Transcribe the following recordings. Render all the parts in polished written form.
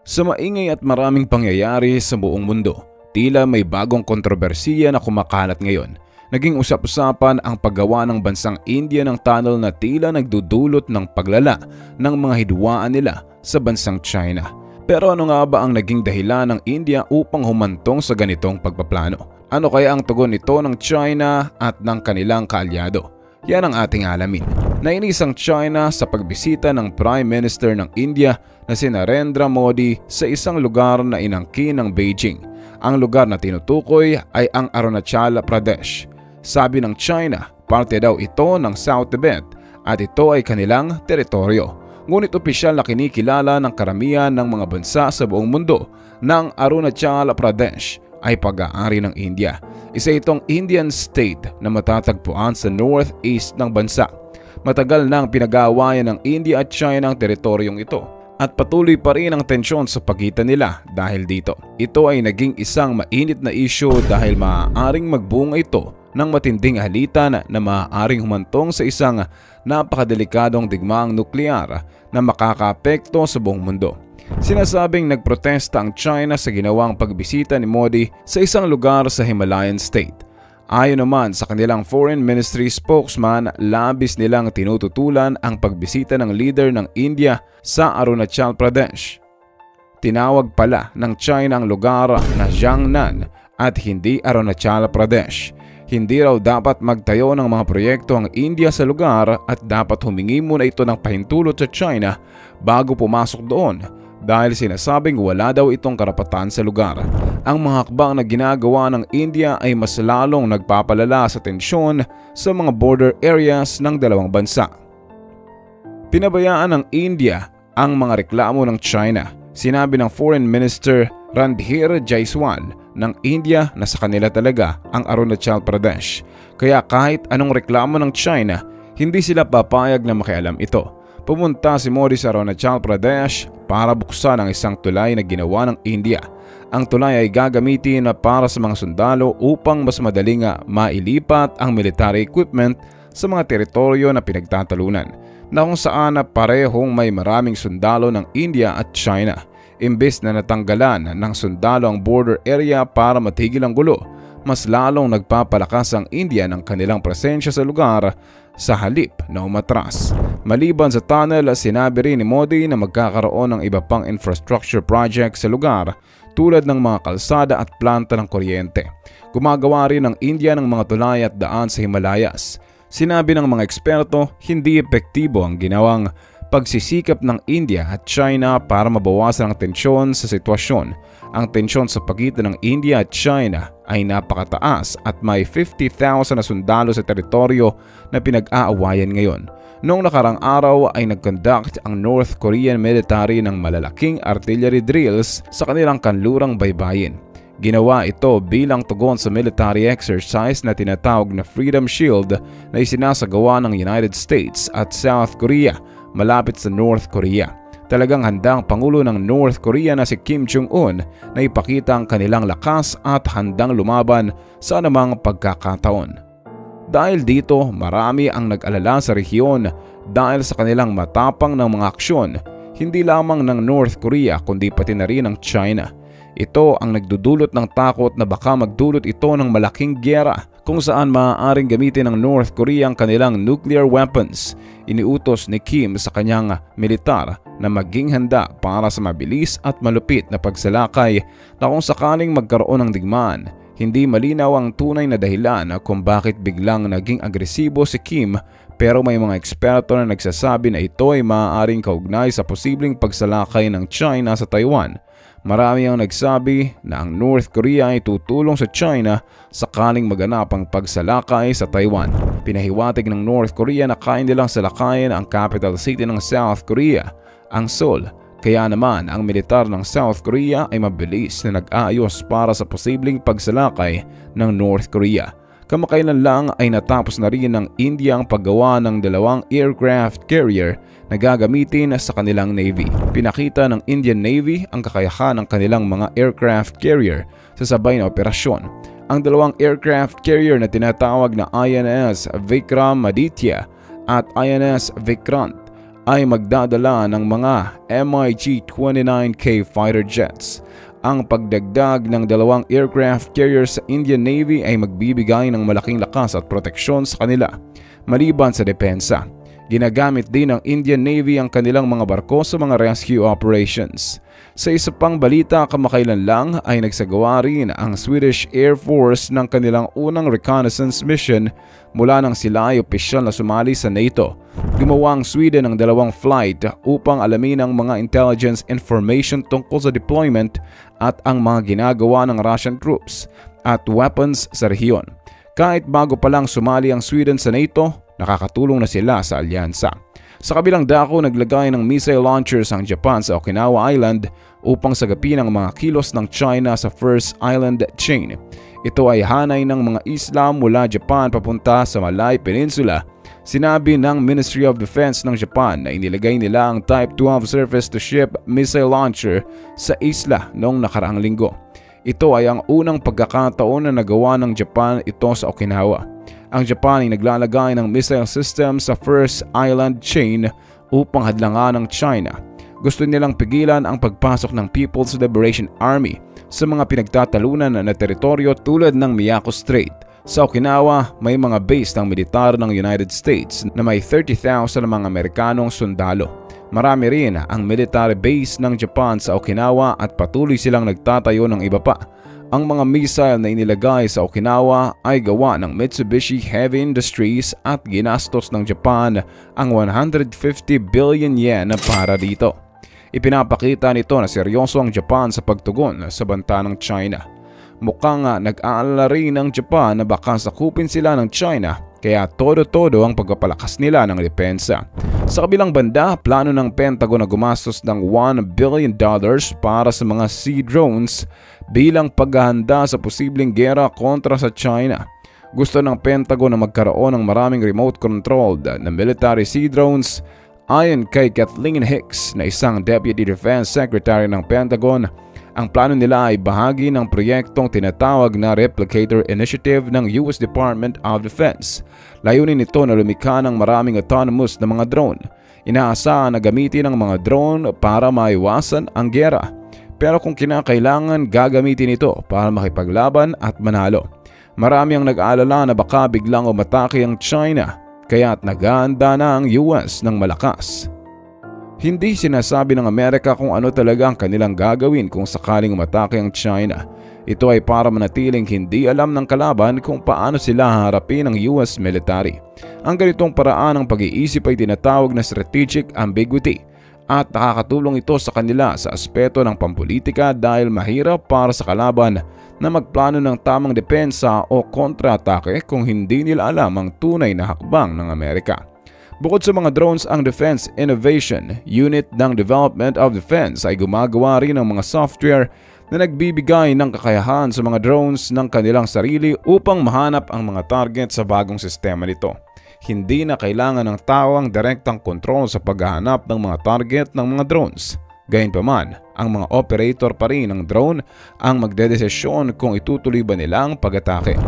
Sa maingay at maraming pangyayari sa buong mundo, tila may bagong kontrobersiya na kumakalat ngayon. Naging usap-usapan ang paggawa ng bansang India ng tunnel na tila nagdudulot ng paglala ng mga hidwaan nila sa bansang China. Pero ano nga ba ang naging dahilan ng India upang humantong sa ganitong pagpaplano? Ano kaya ang tugon nito ng China at ng kanilang kaalyado? Yan ang ating alamin. Nainis ang China sa pagbisita ng Prime Minister ng India na si Narendra Modi sa isang lugar na inangkin ng Beijing. Ang lugar na tinutukoy ay ang Arunachal Pradesh. Sabi ng China, parte daw ito ng South Tibet at ito ay kanilang teritoryo. Ngunit opisyal na kinikilala ng karamihan ng mga bansa sa buong mundo ng Arunachal Pradesh ay pag-aari ng India. Isa itong Indian state na matatagpuan sa northeast ng bansa. Matagal nang pinag-aawayan ng India at China ang teritoryong ito at patuloy pa rin ang tensyon sa pagitan nila dahil dito. Ito ay naging isang mainit na issue dahil maaaring magbunga ito ng matinding alitan na maaaring humantong sa isang napakadelikadong digmaang nuklear na makakaapekto sa buong mundo. Sinasabing nagprotesta ang China sa ginawang pagbisita ni Modi sa isang lugar sa Himalayan state. Ayon naman sa kanilang Foreign Ministry spokesman, labis nilang tinututulan ang pagbisita ng leader ng India sa Arunachal Pradesh. Tinawag pala ng China ang lugar na Jiangnan at hindi Arunachal Pradesh. Hindi raw dapat magtayo ng mga proyekto ang India sa lugar at dapat humingi muna ito ng pahintulot sa China bago pumasok doon dahil sinasabing wala daw itong karapatan sa lugar. Ang mga hakbang na ginagawa ng India ay mas lalong nagpapalala sa tensyon sa mga border areas ng dalawang bansa. Pinabayaan ng India ang mga reklamo ng China. Sinabi ng Foreign Minister Randhir Jaiswal ng India na sa kanila talaga ang Arunachal Pradesh. Kaya kahit anong reklamo ng China, hindi sila papayag na makialam ito. Pumunta si Modi sa Arunachal Pradesh para buksan ang isang tulay na ginawa ng India. Ang tulay ay gagamitin para sa mga sundalo upang mas madaling mailipat ang military equipment sa mga teritoryo na pinagtatalunan, na kung saan parehong may maraming sundalo ng India at China. Imbes na natanggalan ng sundalo ang border area para matigil ang gulo, mas lalong nagpapalakas ang India ng kanilang presensya sa lugar sa halip na umatras. Maliban sa tunnel, sinabi rin ni Modi na magkakaroon ng iba pang infrastructure project sa lugar tulad ng mga kalsada at planta ng kuryente. Gumagawa rin ng India ng mga tulay at daan sa Himalayas. Sinabi ng mga eksperto, hindi epektibo ang ginawang pagsisikap ng India at China para mabawasan ang tensyon sa sitwasyon. Ang tensyon sa pagitan ng India at China ay napakataas at may 50,000 na sundalo sa teritoryo na pinag-aawayan ngayon. Noong nakarang araw ay nag-conduct ang North Korean military ng malalaking artillery drills sa kanilang kanlurang baybayin. Ginawa ito bilang tugon sa military exercise na tinatawag na Freedom Shield na isinasagawa ng United States at South Korea malapit sa North Korea. Talagang handa ang Pangulo ng North Korea na si Kim Jong-un na ipakita ang kanilang lakas at handang lumaban sa anumang pagkakataon. Dahil dito, marami ang nag-alala sa rehiyon dahil sa kanilang matapang ng mga aksyon, hindi lamang ng North Korea kundi pati na rin ng China. Ito ang nagdudulot ng takot na baka magdulot ito ng malaking giyera kung saan maaaring gamitin ng North Korea ang kanilang nuclear weapons. Iniutos ni Kim sa kanyang militar na maging handa para sa mabilis at malupit na pagsalakay na kung sakaling magkaroon ng digmaan. Hindi malinaw ang tunay na dahilan kung bakit biglang naging agresibo si Kim, pero may mga eksperto na nagsasabi na ito ay maaaring kaugnay sa posibleng pagsalakay ng China sa Taiwan. Marami ang nagsabi na ang North Korea ay tutulong sa China sakaling maganap ang pagsalakay sa Taiwan. Pinahiwatig ng North Korea na kaya nilang salakayin ang capital city ng South Korea, ang Seoul. Kaya naman ang militar ng South Korea ay mabilis na nag-aayos para sa posibleng pagsalakay ng North Korea. Kamakailan lang ay natapos na rin ng India ang paggawa ng 2 aircraft carrier na gagamitin sa kanilang Navy. Pinakita ng Indian Navy ang kakayahan ng kanilang mga aircraft carrier sa sabay na operasyon. Ang 2 aircraft carrier na tinatawag na INS Vikram Aditya at INS Vikrant ay magdadala ng mga MiG-29K fighter jets. Ang pagdagdag ng 2 aircraft carriers sa Indian Navy ay magbibigay ng malaking lakas at proteksyon sa kanila. Maliban sa depensa, ginagamit din ng Indian Navy ang kanilang mga barko sa mga rescue operations. Sa isa pang balita, kamakailan lang ay nagsagawa rin ang Swedish Air Force ng kanilang unang reconnaissance mission mula nang sila ay opisyal na sumali sa NATO. Gumawa ang Sweden ng 2 flight upang alamin ang mga intelligence information tungkol sa deployment at ang mga ginagawa ng Russian troops at weapons sa rehiyon. Kahit bago pa lang sumali ang Sweden sa NATO, nakakatulong na sila sa alyansa. Sa kabilang dako, naglagay ng missile launchers ang Japan sa Okinawa Island upang sagapin ang mga kilos ng China sa First Island Chain. Ito ay hanay ng mga isla mula Japan papunta sa Malay Peninsula. Sinabi ng Ministry of Defense ng Japan na inilagay nila ang Type 12 surface-to-ship missile launcher sa isla noong nakaraang linggo. Ito ay ang unang pagkakataon na nagawa ng Japan ito sa Okinawa. Ang Japan ay naglalagay ng missile system sa First Island Chain upang hadlangan ng China. Gusto nilang pigilan ang pagpasok ng People's Liberation Army sa mga pinagtatalunan na teritoryo tulad ng Miyako Strait. Sa Okinawa, may mga base ng militar ng United States na may 30,000 mga Amerikanong sundalo. Marami rin ang military base ng Japan sa Okinawa at patuloy silang nagtatayo ng iba pa. Ang mga missile na inilagay sa Okinawa ay gawa ng Mitsubishi Heavy Industries at ginastos ng Japan ang 150 billion yen para dito. Ipinapakita nito na seryoso ang Japan sa pagtugon sa banta ng China. Mukhang nag-aalala rin ng Japan na baka sakupin sila ng China, kaya todo-todo ang pagpapalakas nila ng depensa. Sa kabilang banda, plano ng Pentagon na gumastos ng $1 billion para sa mga sea drones bilang paghahanda sa posibleng gera kontra sa China. Gusto ng Pentagon na magkaroon ng maraming remote-controlled na military sea drones. Ayon kay Kathleen Hicks na isang Deputy Defense Secretary ng Pentagon, ang plano nila ay bahagi ng proyektong tinatawag na Replicator Initiative ng US Department of Defense. Layunin nito na lumikha ng maraming autonomous na mga drone. Inaasahan na gamitin ang mga drone para maiwasan ang gera. Pero kung kinakailangan, gagamitin ito para makipaglaban at manalo. Marami ang nag-aalala na baka biglang umatake ang China, kaya't naghahanda na ang US ng malakas. Hindi sinasabi ng Amerika kung ano talaga ang kanilang gagawin kung sakaling umatake ang China. Ito ay para manatiling hindi alam ng kalaban kung paano sila haharapin ng US military. Ang ganitong paraan ng pag-iisip ay tinatawag na strategic ambiguity at nakakatulong ito sa kanila sa aspeto ng pampolitika dahil mahirap para sa kalaban na magplano ng tamang depensa o kontra-atake kung hindi nila alam ang tunay na hakbang ng Amerika. Bukod sa mga drones, ang Defense Innovation Unit ng Development of Defense ay gumagawa rin ng mga software na nagbibigay ng kakayahan sa mga drones ng kanilang sarili upang mahanap ang mga target sa bagong sistema nito. Hindi na kailangan ng tao ang direktang kontrol sa paghahanap ng mga target ng mga drones. Gayunpaman, ang mga operator pa rin ng drone ang magdedesisyon kung itutuloy ba nila ang pag-atake.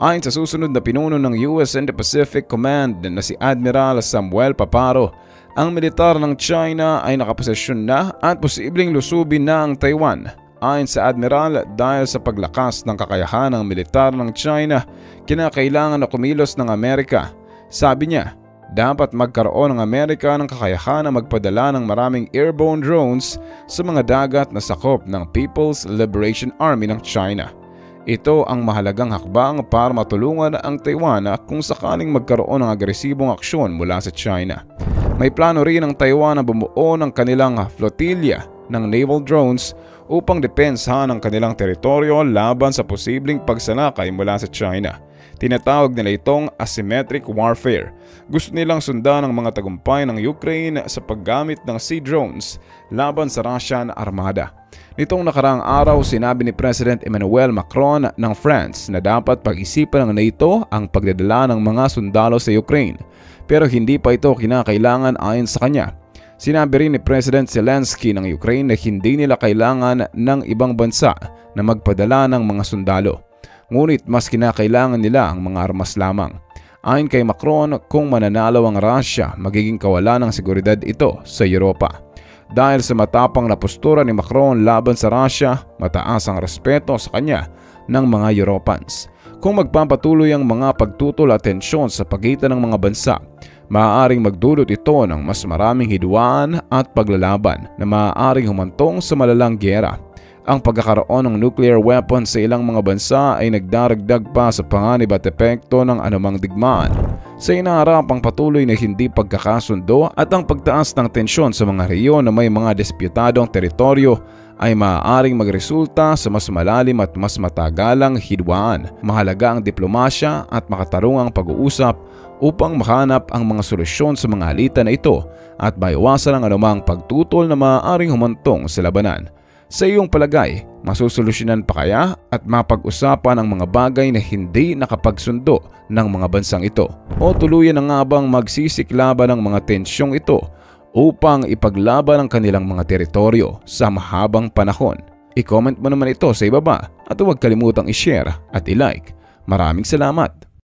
Ayon sa susunod na pinuno ng US Indo-Pacific Command na si Admiral Samuel Paparo, ang militar ng China ay nakaposisyon na at posibleng lusubin na ang Taiwan. Ayon sa Admiral, dahil sa paglakas ng kakayahan ng militar ng China, kinakailangan na kumilos ng Amerika. Sabi niya, dapat magkaroon ng Amerika ng kakayahan na magpadala ng maraming airborne drones sa mga dagat na sakop ng People's Liberation Army ng China. Ito ang mahalagang hakbang para matulungan ang Taiwan kung sakaling magkaroon ng agresibong aksyon mula sa China. May plano rin ang Taiwan na bumuo ng kanilang flotilya ng naval drones upang depensahan ang kanilang teritoryo laban sa posibleng pagsalakay mula sa China. Tinatawag nila itong asymmetric warfare. Gusto nilang sundan ang mga tagumpay ng Ukraine sa paggamit ng sea drones laban sa Russian armada. Nitong nakaraang araw, sinabi ni President Emmanuel Macron ng France na dapat pag-isipan ng NATO ang pagdadala ng mga sundalo sa Ukraine. Pero hindi pa ito kinakailangan ayon sa kanya. Sinabi rin ni President Zelensky ng Ukraine na hindi nila kailangan ng ibang bansa na magpadala ng mga sundalo. Ngunit mas kinakailangan nila ang mga armas lamang. Ayon kay Macron, kung mananalo ang Russia, magiging kawalan ng seguridad ito sa Europa. Dahil sa matapang na postura ni Macron laban sa Russia, mataas ang respeto sa kanya ng mga Europans. Kung magpapatuloy ang mga pagtutol at tensyon sa pagitan ng mga bansa, maaaring magdulot ito ng mas maraming hidwaan at paglalaban na maaaring humantong sa malalang giyera. Ang pagkakaroon ng nuclear weapons sa ilang mga bansa ay nagdaragdag pa sa panganib at epekto ng anumang digmaan. Sa inaharap ang patuloy na hindi pagkakasundo at ang pagtaas ng tensyon sa mga rehiyon na may mga disputadong teritoryo ay maaaring magresulta sa mas malalim at mas matagalang hidwaan. Mahalaga ang diplomasya at makatarungang pag-uusap upang makahanap ang mga solusyon sa mga alitan na ito at maiwasan ang anumang pagtutol na maaaring humantong sa labanan. Sa iyong palagay, masusolusyonan pa kaya at mapag-usapan ang mga bagay na hindi nakapagsundo ng mga bansang ito? O tuluyan na nga bang magsisiklaban ang mga tensyong ito upang ipaglaban ang kanilang mga teritoryo sa mahabang panahon? I-comment mo naman ito sa ibaba at huwag kalimutang i-share at i-like. Maraming salamat!